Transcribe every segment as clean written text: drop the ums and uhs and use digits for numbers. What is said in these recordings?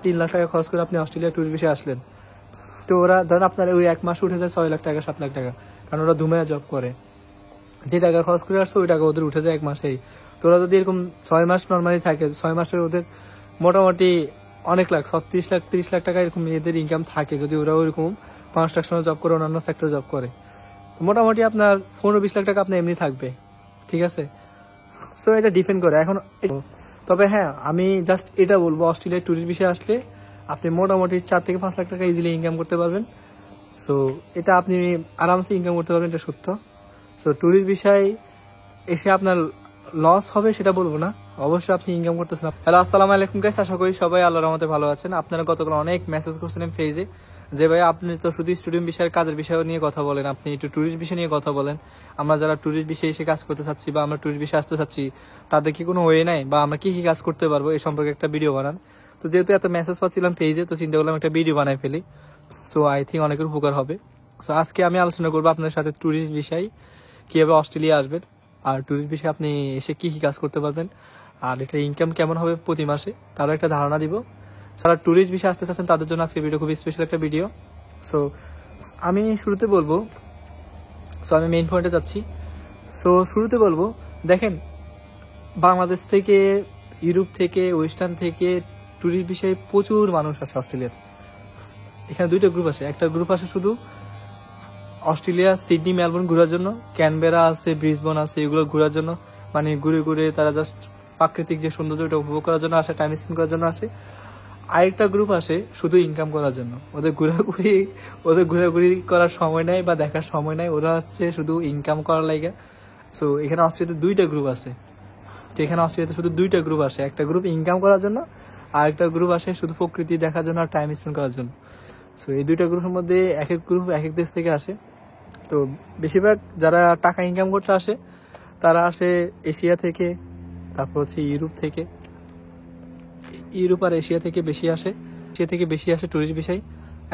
3 লাখ টাকা খরচ করে আপনি অস্ট্রেলিয়া ট্যুর ভিসায় আসলেন, তো ওরা ধরেন আপনার ওই 1 মাসে উঠে যায় 6 লাখ টাকা 7 লাখ টাকা, কারণ ওরা দুমায়া জব করে। যে টাকা খরচ করে আসছে ওই টাকা ওদের উঠে যায় 1 মাসেই। তো ওরা যদি এরকম 6 মাস নর্মালি থাকে, 6 মাসে ওদের মোটামুটি অনেক লাখ, 30 লাখ 30 লাখ টাকা এরকম এদের ইনকাম থাকে, যদি ওরা ওইরকম কনস্ট্রাকশনে জব করে, অন্যান্য সেক্টরে জব করে। মোটামুটি আপনার 15-20 লাখ টাকা আপনার এমনি থাকবে, ঠিক আছে। সো এটা ডিপেন্ড করে এখন। তবে হ্যাঁ, আমি জাস্ট এটা বলবো, অস্ট্রেলিয়ার ট্যুরিস্ট বিষয়ে আসলে আপনি মোটামুটি 4 থেকে 5 লাখ টাকা ইজিলি ইনকাম করতে পারবেন। সো এটা আপনি আরামসে ইনকাম করতে পারবেন, এটা সত্য। সো ট্যুরিস্ট বিষয় এসে আপনার লস হবে সেটা বলবো না, অবশ্যই আপনি ইনকাম করতেছেন। হ্যালো, আসসালামু আলাইকুম গাইস, আশা করি সবাই আল্লাহর রহমতে ভালো আছেন। আপনারা গতকাল অনেক মেসেজ করছিলেন পেজে যে ভাই আপনি তো শুধু স্টুডেন্ট বিষয়ের কাজের বিষয় নিয়ে কথা বলেন, আপনি একটু ট্যুরিস্ট বিষয় নিয়ে কথা বলেন। আমরা যারা ট্যুরিস্ট বিষয়ে এসে কাজ করতে চাচ্ছি বা আমরা ট্যুরিস্ট বিষয়ে আসতে চাচ্ছি, তাদের কি কোনো ওয়ে নাই বা আমরা কি কি কাজ করতে পারবো এই সম্পর্কে একটা ভিডিও বানান। তো যেহেতু এত মেসেজ পাচ্ছিলাম পেজে, তো চিন্তা করলাম একটা ভিডিও বানাই ফেলি। সো আই থিঙ্ক অনেকের উপকার হবে। সো আজকে আমি আলোচনা করবো আপনার সাথে ট্যুরিস্ট বিষয়, কিভাবে অস্ট্রেলিয়া আসবেন আর ট্যুরিস্ট বিষয়ে আপনি এসে কি কি কাজ করতে পারবেন আর এটা ইনকাম কেমন হবে প্রতি মাসে, তারও একটা ধারণা দিব। যারা ট্যুরিস্ট বিষয়ে আসতে চাচ্ছেন তাদের জন্য আজকে ভিডিও খুবই স্পেশাল একটা ভিডিও। সো আমি শুরুতে বলবো, আমি মেইন পয়েন্টে যাচ্ছি। সো শুরুতে বলবো, দেখেন বাংলাদেশ থেকে, ইউরোপ থেকে, ওয়েস্টার্ন থেকে ট্যুরিস্ট বিষয়ে প্রচুর মানুষ আছে অস্ট্রেলিয়ার। এখানে দুইটা গ্রুপ আছে, একটা গ্রুপ আছে শুধু অস্ট্রেলিয়া সিডনি মেলবোর্ন ঘোরার জন্য, ক্যানবেরা আছে, ব্রিসবেন আছে, এগুলো ঘোরার জন্য, মানে ঘুরে ঘুরে তারা জাস্ট প্রাকৃতিক যে সৌন্দর্য ওটা উপভোগ করার জন্য আসে, টাইম স্পেন্ড করার জন্য আসে। আরেকটা গ্রুপ আসে শুধু ইনকাম করার জন্য, ওদের ঘোরাঘুরি করার সময় নাই বা দেখার সময় নাই, ওরা হচ্ছে শুধু ইনকাম করার লাগে। সো এখানে অস্ট্রেলিয়াতে দুইটা গ্রুপ আছে, তো এখানে অস্ট্রেলিয়াতে শুধু দুইটা গ্রুপ আসে, একটা গ্রুপ ইনকাম করার জন্য আর একটা গ্রুপ আসে শুধু প্রকৃতি দেখার জন্য আর টাইম স্পেন্ড করার জন্য। সো এই দুইটা গ্রুপের মধ্যে এক এক গ্রুপ এক এক দেশ থেকে আসে। তো বেশিরভাগ যারা টাকা ইনকাম করতে আসে তারা আসে এশিয়া থেকে, তারপর হচ্ছে ইউরোপ থেকে। ইউরোপ আর এশিয়া থেকে বেশি আসে, এশিয়া থেকে বেশি আসে ট্যুরিস্ট বিষয়।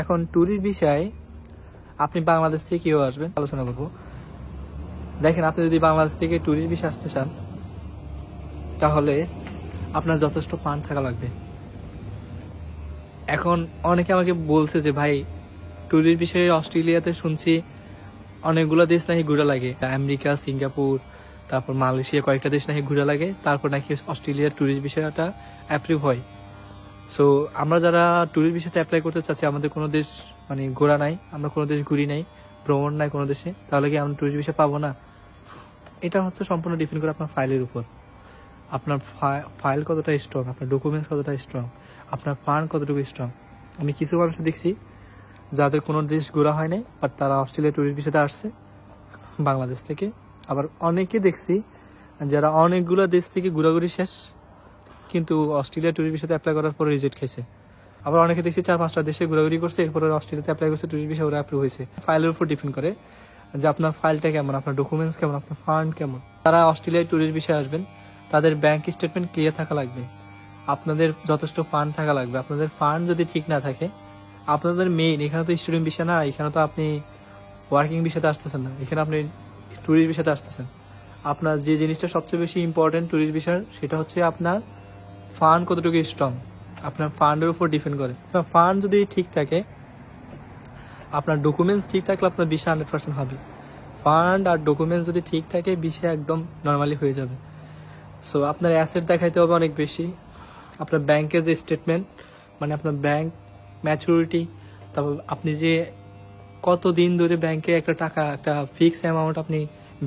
এখন ট্যুরিস্ট বিষয়ে আপনি বাংলাদেশ থেকে কেউ আসবেন আলোচনা করবো। দেখেন, আপনি যদি বাংলাদেশ থেকে ট্যুরিস্ট বিষয়ে আসতে চান তাহলে আপনার যথেষ্ট ফান্ড থাকা লাগবে। এখন অনেকে আমাকে বলছে যে ভাই ট্যুরিস্ট বিষয়ে অস্ট্রেলিয়াতে শুনছি অনেকগুলো দেশ নাকি ঘোরা লাগে, আমেরিকা, সিঙ্গাপুর, তারপর মালয়েশিয়া, কয়েকটা দেশ নাকি ঘোরা লাগে, তারপর নাকি অস্ট্রেলিয়ার ট্যুরিস্ট বিষয়টা অ্যাপ্রুভ হয়। সো আমরা যারা ট্যুরিস্ট বিষয়টা অ্যাপ্লাই করতে চাচ্ছি, আমাদের কোনো দেশ মানে ঘোরা নাই, আমরা কোনো দেশ ঘুরি নাই, ভ্রমণ নাই কোনো দেশে, তাহলে কি আমরা ট্যুরিস্ট বিষয় পাবো না? এটা হচ্ছে সম্পূর্ণ ডিপেন্ড করে আপনার ফাইলের উপর। আপনার ফাইল কতটা স্ট্রং, আপনার ডকুমেন্টস কতটা স্ট্রং, আপনার ফান্ড কতটুকু স্ট্রং। আমি কিছু মানুষ দেখছি যাদের কোনো দেশ ঘোরা হয় নাই, বাট তারা অস্ট্রেলিয়া ট্যুরিস্ট ভিসাতে আসছে বাংলাদেশ থেকে। আবার অনেকে দেখছি যারা অনেকগুলো দেশ থেকে ঘোরাঘুরি শেষ, কিন্তু অস্ট্রেলিয়া ট্যুরিস্ট ভিসাতে অ্যাপ্লাই করার পর রিজেক্ট খাইছে। আবার অনেকে দেখছি 4-5টা দেশে ঘোরাঘুরি করছে, এরপরে অস্ট্রেলিয়াতে অ্যাপ্লাই করছে ট্যুরিস্ট ভিসা, ওরা অ্যাপ্রুভ হয়েছে। ফাইলের উপর ডিপেন্ড করে যে আপনার ফাইলটা কেমন, আপনার ডকুমেন্টস কেমন, আপনার ফান্ড কেমন। তারা অস্ট্রেলিয়ায় ট্যুরিস্ট ভিসায় আসবেন, তাদের ব্যাংক স্টেটমেন্ট ক্লিয়ার থাকা লাগবে, আপনাদের যথেষ্ট ফান্ড থাকা লাগবে। আপনাদের ফান্ড যদি ঠিক না থাকে, আপনাদের মেইন এখানে তো স্টুডেন্ট ভিসা না, এখানে তো আপনি ওয়ার্কিং ভিসাতে আসতেছেন না, এখানে আপনি ট্যুরিস্ট ভিসাতে আসতেছেন। আপনার যে জিনিসটা সবচেয়ে বেশি ইম্পর্টেন্ট ট্যুরিস্ট ভিসার, সেটা হচ্ছে আপনার ফান্ড কতটুকু স্ট্রং। আপনার ফান্ডের উপর ডিপেন্ড করে। আপনার ফান্ড যদি ঠিক থাকে, আপনার ডকুমেন্টস ঠিক থাকলে আপনার ভিসা 100% হবে। ফান্ড আর ডকুমেন্টস যদি ঠিক থাকে, ভিসা একদম নর্মালি হয়ে যাবে। সো আপনার অ্যাসেট দেখাইতে হবে অনেক বেশি, আপনার ব্যাংকের যে স্টেটমেন্ট, মানে আপনার ব্যাংক ম্যাচুরিটি, তারপর আপনি যে কতদিন ধরে ব্যাংকে একটা টাকা, একটা ফিক্স অ্যামাউন্ট আপনি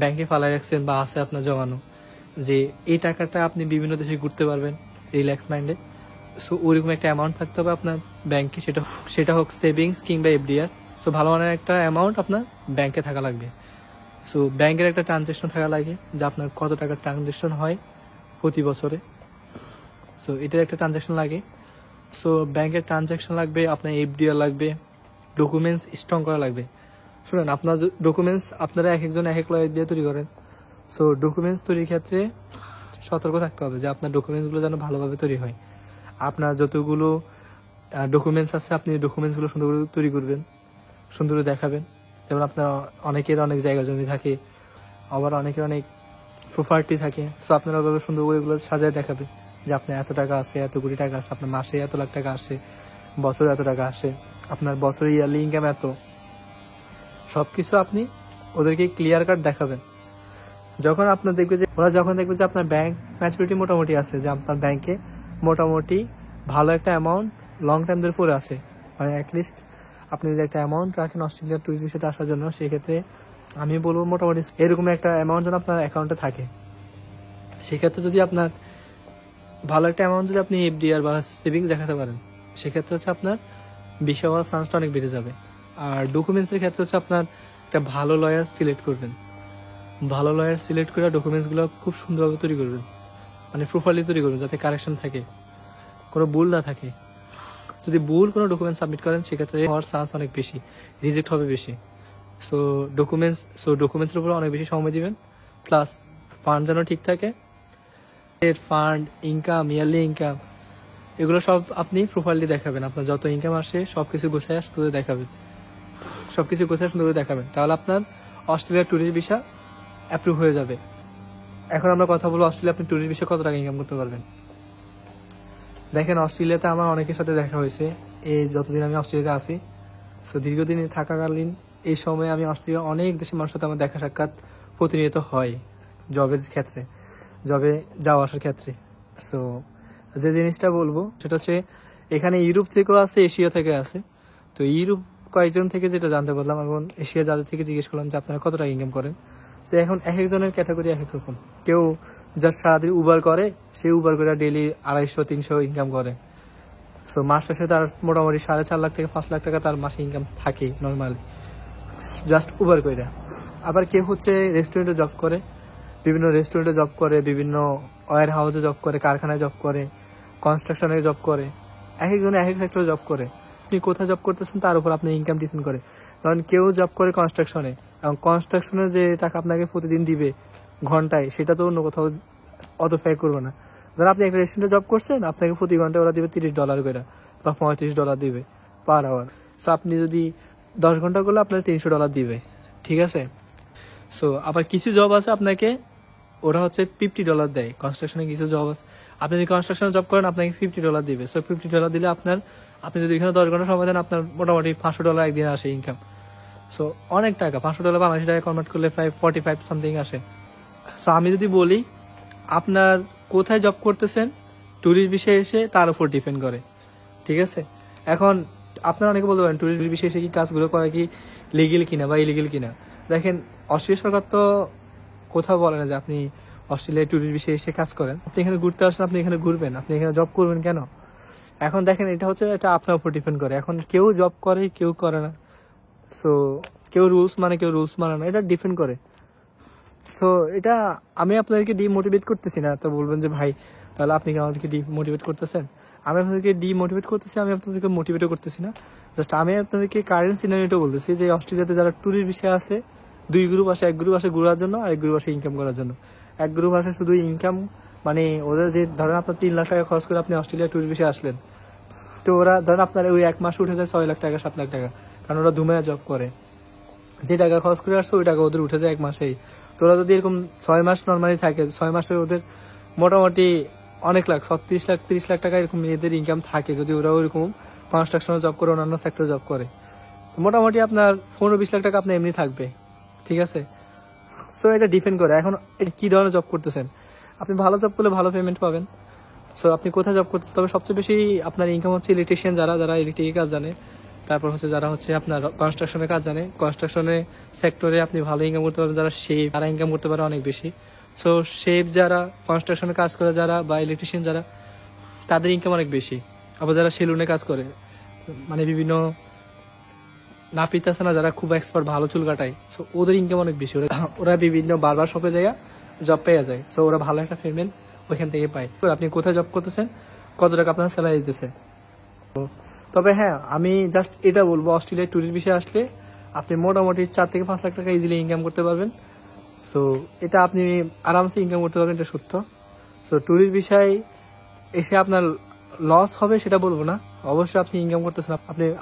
ব্যাংকে ফালাই রাখছেন বা আছে আপনার জমানো, যে এই টাকাটা আপনি বিভিন্ন দেশে ঘুরতে পারবেন রিল্যাক্স মাইন্ডে। সো ওইরকম একটা অ্যামাউন্ট থাকতে হবে আপনার ব্যাংকে, সেটা হোক সেভিংস কিংবা এফডিআর। সো ভালো মানের একটা অ্যামাউন্ট আপনার ব্যাংকে থাকা লাগবে। সো ব্যাংকের একটা ট্রানজ্যাকশন থাকা লাগে যে আপনার কত টাকার ট্রানজ্যাকশন হয় প্রতি বছরে। সো এটার একটা ট্রানজ্যাকশন লাগে। সো ব্যাংকের ট্রানজ্যাকশন লাগবে, আপনার এফডিআর লাগবে, ডকুমেন্টস স্ট্রং করা লাগবে। শুনেন, আপনার ডকুমেন্টস আপনারা এক একজন এক এক লয়ের দিয়ে তৈরি করেন। সো ডকুমেন্টস তৈরির ক্ষেত্রে সতর্ক থাকতে হবে যে আপনার ডকুমেন্টসগুলো যেন ভালোভাবে তৈরি হয়। আপনার যতগুলো ডকুমেন্টস আছে, আপনি ডকুমেন্টসগুলো সুন্দর করে তৈরি করবেন, সুন্দর করে দেখাবেন। যেমন আপনার অনেকের অনেক জায়গা জমি থাকে, আবার অনেকের অনেক প্রপার্টি থাকে। সো আপনারা ওভাবে সুন্দর করে এগুলো সাজায় দেখাবেন যে আপনার এত টাকা আছে, এত কোটি টাকা আছে, আপনার মাসে এত লাখ টাকা আসে, বছরে এত টাকা আসে, আপনার বছরে ইয়ারলি ইনকাম এত, সবকিছু আপনি ওদেরকে ক্লিয়ার কাট দেখাবেন। যখন আপনার দেখবে যে ওরা যখন দেখবে যে আপনার ব্যাংক ম্যাচুরিটি মোটামুটি আছে, যে আপনার ব্যাংকে মোটামুটি ভালো একটা অ্যামাউন্ট লং টাইম ধরে পড়ে আসে, মানে অ্যাটলিস্ট আপনি যদি একটা অ্যামাউন্ট রাখেন অস্ট্রেলিয়ার টুরিস্ট ভিসাতে আসার জন্য, সেক্ষেত্রে আমি বলবো মোটামুটি এরকম একটা অ্যামাউন্ট যেন আপনার অ্যাকাউন্টে থাকে। সেক্ষেত্রে যদি আপনার ভালো একটা অ্যামাউন্ট যদি আপনি এফডিআর বা সেভিংস দেখাতে পারেন, সেক্ষেত্রে হচ্ছে আপনার ভিসা হওয়ার চান্সটা অনেক বেড়ে যাবে। আর ডকুমেন্টসের ক্ষেত্রে হচ্ছে আপনার একটা ভালো লয়ার সিলেক্ট করবেন, ভালো লয়ার সিলেক্ট করে ডকুমেন্টসগুলো খুব সুন্দরভাবে তৈরি করবেন, মানে প্রপারলি তৈরি করবেন যাতে কারেকশন থাকে, কোনো ভুল না থাকে। যদি ভুল কোনো ডকুমেন্ট সাবমিট করেন সেক্ষেত্রে হওয়ার চান্স অনেক বেশি, রিজেক্ট হবে বেশি। সো ডকুমেন্টসের উপর অনেক বেশি সময় দিবেন। প্লাস ফান্ড যেন ঠিক থাকে, ফান্ড, ইনকাম, ইয়ারলি ইনকাম, এগুলো সব আপনি প্রপারলি দেখাবেন। আপনার যত ইনকাম আসে সবকিছু গোছায় সুন্দর দেখাবেন, সবকিছু গোছায় সুন্দর দেখাবেন, তাহলে আপনার অস্ট্রেলিয়ার ট্যুরিস্ট ভিসা অ্যাপ্রুভ হয়ে যাবে। এখন আমরা কথা বলবো অস্ট্রেলিয়া আপনি ট্যুরিস্ট ভিসা কত টাকা ইনকাম করতে পারবেন। দেখেন, অস্ট্রেলিয়াতে আমার অনেকের সাথে দেখা হয়েছে এই যতদিন আমি অস্ট্রেলিয়াতে আছি। সো দীর্ঘদিন থাকাকালীন এই সময় আমি অস্ট্রেলিয়া অনেক দেশের মানুষের সাথে আমার দেখা সাক্ষাৎ প্রতিনিয়ত হয় জবের ক্ষেত্রে, জবে যাওয়া আসার ক্ষেত্রে। সো যে জিনিসটা বলবো সেটা হচ্ছে এখানে ইউরোপ থেকেও আছে, এশিয়া থেকে আছে। তো ইউরোপ কয়েকজন থেকে যেটা জানতে পারলাম, এবং এশিয়া যাদের থেকে জিজ্ঞেস করলাম যে আপনারা কত টাকা ইনকাম করেন। তো এখন এক একজনের ক্যাটাগরি এক এক রকম। কেউ যার সারাদিন উবার করে, সে উবার করে ডেইলি 250-300 ইনকাম করে। সো মাস শেষে তার মোটামুটি 4.5 লাখ থেকে 5 লাখ টাকা তার মাসে ইনকাম থাকে নর্মালি, জাস্ট উবার করে। আবার কেউ হচ্ছে রেস্টুরেন্টে জব করে, বিভিন্ন রেস্টুরেন্টে জব করে, বিভিন্ন ওয়্যার হাউসে জব করে, কারখানায় জব করে, কনস্ট্রাকশনে জব করে, এক একজনে এক এক সেক্টরে জব করে। আপনি কোথায় জব করতেছেন তার উপর আপনার ইনকাম ডিপেন্ড করে। কারণ কেউ জব করে কনস্ট্রাকশনে, এবং কনস্ট্রাকশনে যে টাকা আপনাকে প্রতিদিন দিবে ঘন্টায়, সেটা তো অন্য কোথাও অত পে করবে না। ধর আপনি একটা রেস্টুরেন্টে জব করছেন, আপনাকে প্রতি ঘন্টায় ওরা দিবে $30 করে বা $35 দিবে পার আওয়ার। সো আপনি যদি 10 ঘন্টা করলে আপনার $300 দিবে, ঠিক আছে। সো আবার কিছু জব আছে আপনাকে ওরা হচ্ছে $50 দেয়। কনস্ট্রাকশনে কিছু জব আছে, আপনি যদি কনস্ট্রাকশনে জব করেন আপনাকে $50 দিবে। সো $50 দিলে আপনার, আপনি যদি এখানে 10 ঘন্টা সময় দেন, আপনার মোটামুটি $500 একদিন আসে ইনকাম। সো অনেক টাকা, $500 বাংলাদেশি টাকা কনভার্ট করলে প্রায় 45 সামথিং আসে। সো আমি যদি বলি আপনার কোথায় জব করতেছেন ট্যুরিস্ট বিষয়ে এসে তার উপর ডিপেন্ড করে, ঠিক আছে। এখন আপনারা অনেকে বলতে পারেন ট্যুরিস্ট বিষয়ে এসে কি কাজগুলো করা কি লিগেল কিনা বা ইলিগেল কিনা। দেখেন, অস্ট্রেলিয়া সরকার তো কোথাও বলে না যে আপনি অস্ট্রেলিয়ায় ট্যুরিস্ট বিষয়ে এসে কাজ করেন। আপনি এখানে ঘুরতে আসেন, আপনি এখানে ঘুরবেন, আপনি এখানে জব করবেন কেন। এখন দেখেন, এটা আপনার উপর ডিপেন্ড করে। এখন কেউ জব করে, কেউ করে না। সো কেউ রুলস মানে, কেউ রুলস মানে না, এটা ডিপেন্ড করে। সো এটা আমি আপনাদেরকে ডিমোটিভেট করতেছি না। তো বলবেন যে ভাই তাহলে আপনি কি আমাদেরকে ডিমোটিভেট করতেছেন। আমি আপনাদেরকে ডিমোটিভেট করতেছি, আমি আপনাদেরকে মোটিভেটও করতেছি না। জাস্ট আমি আপনাদেরকে কারেন্ট সিনারিওটা বলতেছি যে অস্ট্রেলিয়াতে যারা ট্যুরিস্ট বিষয়ে আসে, দুই গ্রুপ আসে। এক গ্রুপ আসে ঘোরার জন্য, আর এক গ্রুপ আসে ইনকাম করার জন্য। এক গ্রুপ আসে শুধু ইনকাম, মানে ওদের যে ধরেন আপনার 3 লাখ টাকা খরচ করে আপনি অস্ট্রেলিয়া ট্যুরিস্ট বিষয়ে আসলেন, তো ওরা ধরেন আপনার ওই এক মাসে উঠে যায় 6 লাখ টাকা 7 লাখ টাকা, কারণ ওরা দুমায়া জব করে। যে টাকা খরচ করে আসছে ওই টাকা ওদের উঠে যায় এক মাসেই। তো ওরা যদি এরকম 6 মাস নর্মালি থাকে, 6 মাসে ওদের মোটামুটি অনেক লাখ, 36 লাখ 30 লাখ টাকা এরকম এদের ইনকাম থাকে, যদি ওরা ওইরকম কনস্ট্রাকশনে জব করে, অন্যান্য সেক্টরে জব করে। মোটামুটি আপনার 15-20 লাখ টাকা আপনার এমনি থাকবে, ঠিক আছে। সো এটা ডিপেন্ড করে এখন কি ধরনের জব করতেছেন। আপনি ভালো জব করলে ভালো পেমেন্ট পাবেন। সো আপনি কোথায় জব করতেছেন, তবে সবচেয়ে বেশি আপনার ইনকাম হচ্ছে ইলেকট্রিশিয়ান, যারা ইলেকট্রিকের কাজ জানে, তারপর হচ্ছে যারা হচ্ছে আপনার কনস্ট্রাকশনের কাজ জানে, কনস্ট্রাকশনের সেক্টরে আপনি ভালো ইনকাম করতে পারবেন। যারা শেফ, তারা ইনকাম করতে পারে অনেক বেশি। সো শেফ যারা, কনস্ট্রাকশনের কাজ করে যারা, বা ইলেকট্রিশিয়ান যারা, তাদের ইনকাম অনেক বেশি। আবার যারা সেলুনে কাজ করে, মানে বিভিন্ন নাপিত আছে না, যারা খুব এক্সপার্ট, ভালো চুল কাটায়, সো ওদের ইনকাম অনেক বেশি। ওরা বিভিন্ন বারবার শপে যায় জব পেয়ে যায়। সো ওরা ভালো একটা পেমেন্ট ওইখান থেকে পায়। আপনি কোথায় জব করতেছেন, কত টাকা আপনার স্যালারি দিতেছে। তবে হ্যাঁ, আমি জাস্ট এটা বলবো, অস্ট্রেলিয়ায় ট্যুরিস্ট বিষয়ে আসলে আপনি মোটামুটি 4 থেকে 5 লাখ টাকা ইজিলি ইনকাম করতে পারবেন। সো এটা আপনি আরামসে ইনকাম করতে পারবেন, এটা সত্য। সো ট্যুরিস্ট বিষয়ে এসে আপনার লস হবে সেটা বলবো না, অবশ্যই আপনি ইনকাম করতেছেন।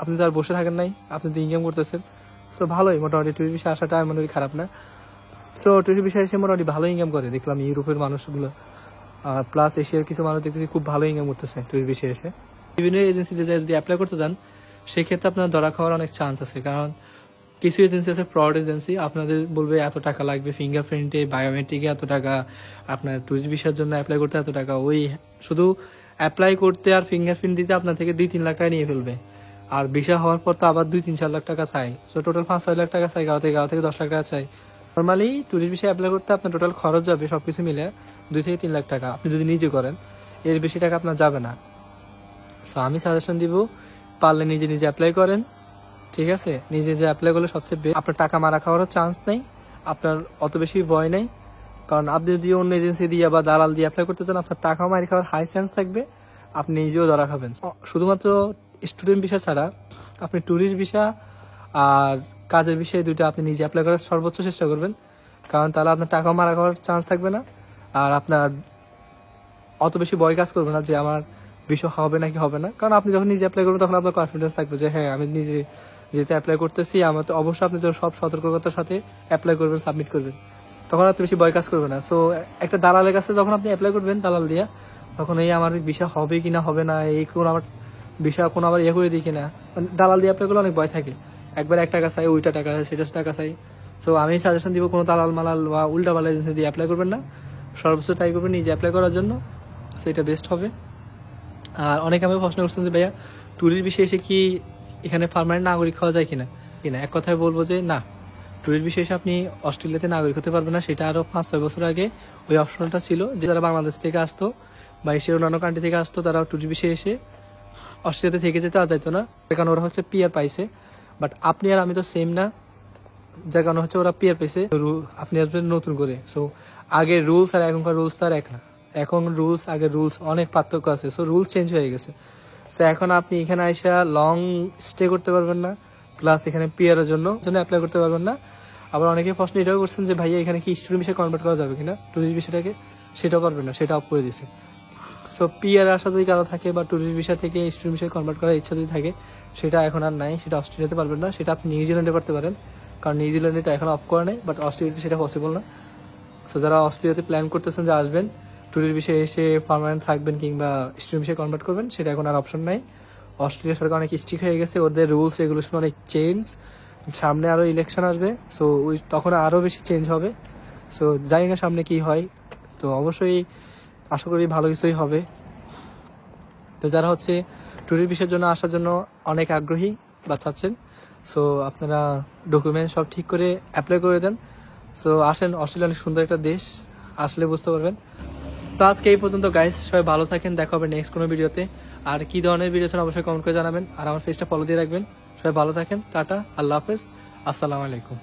আপনি তো আর বসে থাকেন নাই, আপনি তো ইনকাম করতেছেন। সো ভালোই, মোটামুটি ট্যুরিস্ট বিষয়ে আসাটা মোটামুটি খারাপ না। সো ট্যুরিস্ট বিষয়ে এসে মোটামুটি ভালো ইনকাম করে দেখলাম ইউরোপের মানুষগুলো। আর প্লাস এশিয়ার কিছু মানুষ দেখতেছি খুব ভালো ইনকাম করতেছে ট্যুরিস্ট ভিসা এসে। বিভিন্ন এজেন্সিতে যদি অ্যাপ্লাই করতে যান সেক্ষেত্রে আপনার ধরা খাওয়ার অনেক চান্স আছে, কারণ কিছু এজেন্সি আছে ফ্রড এজেন্সি, আপনাদের বলবে এত টাকা লাগবে ফিঙ্গারপ্রিন্টে, বায়োমেট্রিকে এত টাকা, আপনার ট্যুরিস্ট ভিসার জন্য অ্যাপ্লাই করতে এত টাকা। ওই শুধু অ্যাপ্লাই করতে আর ফিঙ্গারপ্রিন্ট দিতে আপনার থেকে 2-3 লাখ টাকা নিয়ে ফেলবে, আর ভিসা হওয়ার পর তো আবার 2-3-4 লাখ টাকা চাই। সো টোটাল 5-6 লাখ টাকা চাই, 11 থেকে 10 লাখ টাকা চাই। নর্মালি ট্যুরিস্ট ভিসা অ্যাপ্লাই করতে আপনার টোটাল খরচ যাবে সবকিছু মিলে 2-3 লাখ টাকা, আপনি যদি নিজে করেন এর বেশি টাকা আপনার যাবে না। সো আমি সাজেশন দিব, পারলে নিজে নিজে অ্যাপ্লাই করেন, ঠিক আছে? নিজে যে অ্যাপ্লাই করলে সবচেয়ে বেস্ট, আপনার টাকা মারা খাওয়ারও চান্স নেই, আপনার অত বেশি ভয় নেই। কারণ আপনি যদি অন্য এজেন্সি দিয়ে বা দালাল দিয়ে অ্যাপ্লাই করতে চান আপনার টাকা মারি খাওয়ার হাই চান্স থাকবে, আপনি নিজেও ধরা খাবেন। শুধুমাত্র স্টুডেন্ট ভিসা ছাড়া আপনি ট্যুরিস্ট ভিসা আর কাজের বিষয়ে দুটো আপনি নিজে অ্যাপ্লাই করার সর্বোচ্চ চেষ্টা করবেন, কারণ তাহলে আপনার টাকা মারা খাওয়ার চান্স থাকবে না, আর আপনার অত বেশি ভয় কাজ করবে না যে আমার বিষয় হবে নাকি হবে না। কারণ আপনি যখন নিজে অ্যাপ্লাই করবেন তখন আপনার কনফিডেন্স থাকবে যে হ্যাঁ আমি নিজে যেহেতু অ্যাপ্লাই করতেছি, আমার তো অবশ্যই আপনি তো সব সতর্কতার সাথে অ্যাপ্লাই করবেন, সাবমিট করবেন, তখন আপনি বেশি ভয় কাজ করবে না। সো একটা দালালের কাছে যখন আপনি অ্যাপ্লাই করবেন দালাল দিয়ে, তখন এই আমার বিষয় হবে কিনা হবে না, এই কোন আমার বিষয় কোনো আবার ইয়ে করে দিই কিনা, দালাল দিয়ে অ্যাপ্লাই করলে অনেক ভয় থাকে। একবার 1 টাকা চাই, ওইটা টাকা চাই, সেটা টাকা চাই। সো আমি সাজেশন দিব কোনো দালাল মালাল বা উল্টা পাল্টা এজেন্সি দিয়ে অ্যাপ্লাই করবেন না, সর্বোচ্চ ট্রাই করবেন নিজে অ্যাপ্লাই করার জন্য, সো এটা বেস্ট হবে। আর অনেকে আমাকে প্রশ্ন করছেন যে ভাইয়া ট্যুরিস্ট বিষয়ে এসে কি এখানে পার্মানেন্ট নাগরিক হওয়া যায় কিনা। এক কথায় বলবো যে না, ট্যুরিস্ট বিষয়ে এসে আপনি অস্ট্রেলিয়াতে নাগরিক হতে পারবেন না। সেটা আরো 5-6 বছর আগে ওই অপশনটা ছিল, যে যারা বাংলাদেশ থেকে আসতো বা এশিয়ার অন্যান্য কান্ট্রি থেকে আসতো তারা ট্যুরিস্ট বিষয়ে এসে অস্ট্রেলিয়াতে থেকে যেতে আর যাইতো না, কারণ ওরা হচ্ছে পিআর পাইছে। বাট আপনি আর আমি তো সেম না, যার কারণে হচ্ছে ওরা পিআর পাইছে, আপনি আসবেন নতুন করে। সো আগের রুলস আর এখনকার রুলস তার এক না, এখন রুলস আগের রুলস অনেক পার্থক্য আছে। সো রুলস চেঞ্জ হয়ে গেছে। সো এখন আপনি এখানে আইসা লং স্টে করতে পারবেন না, প্লাস এখানে পিআর এর জন্য অ্যাপ্লাই করতে পারবেন না। আবার অনেকে প্রশ্ন এটাও করছেন যে ভাইয়া এখানে কি স্টুডেন্ট বিষয়ে কনভার্ট করা যাবে কিনা ট্যুরিস্ট বিষয়টাকে, সেটাও করবেন না, সেটা অফ করে দিয়েছে। সো পিআর আশা যদি কারো থাকে বা ট্যুরিস্ট ভিসা থেকে স্টুডেন্ট বিষয়ে কনভার্ট করার ইচ্ছা যদি থাকে, সেটা এখন আর নাই, সেটা অস্ট্রেলিয়াতে পারবেন না। সেটা আপনি নিউজিল্যান্ডে করতে পারেন, কারণ নিউজিল্যান্ডে এটা এখন অফ করে নেই, বাট অস্ট্রেলিয়াতে সেটা পসিবল না। সো যারা অস্ট্রেলিয়াতে প্ল্যান করতেছেন যে আসবেন ট্যুরিস্ট বিষয়ে এসে পার্মানেন্ট থাকবেন কিংবা স্টুডেন্ট বিষয়ে কনভার্ট করবেন, সেটা এখন আর অপশন নাই। অস্ট্রেলিয়া সরকার অনেক স্ট্রিক্ট হয়ে গেছে, ওদের রুলস রেগুলেশন অনেক চেঞ্জ। সামনে আরো ইলেকশন আসবে, সো ওই তখন আরো বেশি চেঞ্জ হবে। সো জানি না সামনে কি হয়, তো অবশ্যই আশা করি ভালো কিছুই হবে। তো যারা হচ্ছে ট্যুরিস্ট বিষয়ের জন্য আসার জন্য অনেক আগ্রহী বা চাচ্ছেন, সো আপনারা ডকুমেন্ট সব ঠিক করে অ্যাপ্লাই করে দেন। সো আসেন, অস্ট্রেলিয়া অনেক সুন্দর একটা দেশ, আসলে বুঝতে পারবেন। তো আজকে এই পর্যন্ত গাইস, সবাই ভালো থাকেন, দেখা হবে নেক্সট কোনো ভিডিওতে। আর কি ধরনের ভিডিও চান অবশ্যই কমেন্ট করে জানাবেন, আর আমার পেজটা ফলো দিয়ে রাখবেন। সবাই ভালো থাকেন, টাটা, আল্লাহ হাফেজ, আসসালামু আলাইকুম।